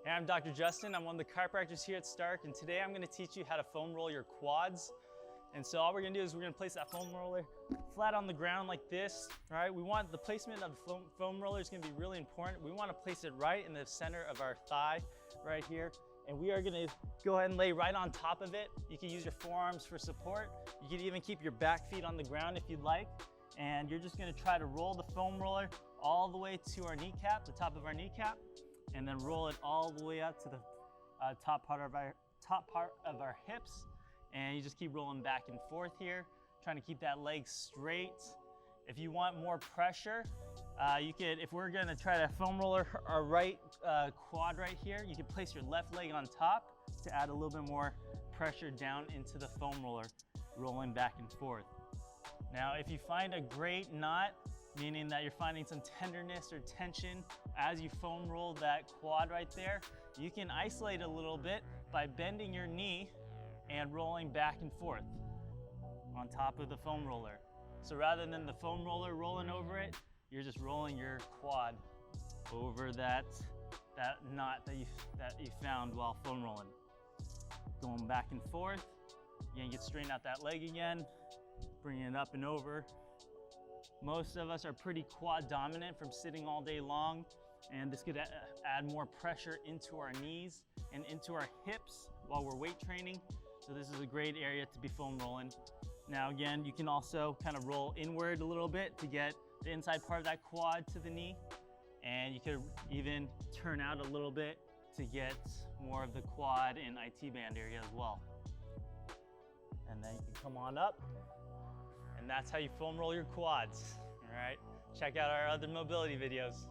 Hey, I'm Dr. Justin. I'm one of the chiropractors here at Stark, and today I'm going to teach you how to foam roll your quads. And so all we're going to do is we're going to place that foam roller flat on the ground like this. All right, we want the placement of the foam roller is going to be really important. We want to place it right in the center of our thigh right here. And we are going to go ahead and lay right on top of it. You can use your forearms for support. You can even keep your back feet on the ground if you'd like. And you're just going to try to roll the foam roller all the way to our kneecap, the top of our kneecap, and then roll it all the way up to the top part of our hips. And you just keep rolling back and forth here, trying to keep that leg straight. If you want more pressure, you could, if we're gonna try to foam roller our right quad right here, you can place your left leg on top to add a little bit more pressure down into the foam roller, rolling back and forth. Now, if you find a great knot, meaning that you're finding some tenderness or tension as you foam roll that quad right there, you can isolate a little bit by bending your knee and rolling back and forth on top of the foam roller. So rather than the foam roller rolling over it, you're just rolling your quad over that knot that you found while foam rolling. Going back and forth, you're gonna get straighten out that leg again, bringing it up and over. Most of us are pretty quad dominant from sitting all day long, and this could add more pressure into our knees and into our hips while we're weight training. So this is a great area to be foam rolling. Now again, you can also kind of roll inward a little bit to get the inside part of that quad to the knee, and you could even turn out a little bit to get more of the quad and IT band area as well. And then you can come on up, and that's how you foam roll your quads. All right, check out our other mobility videos.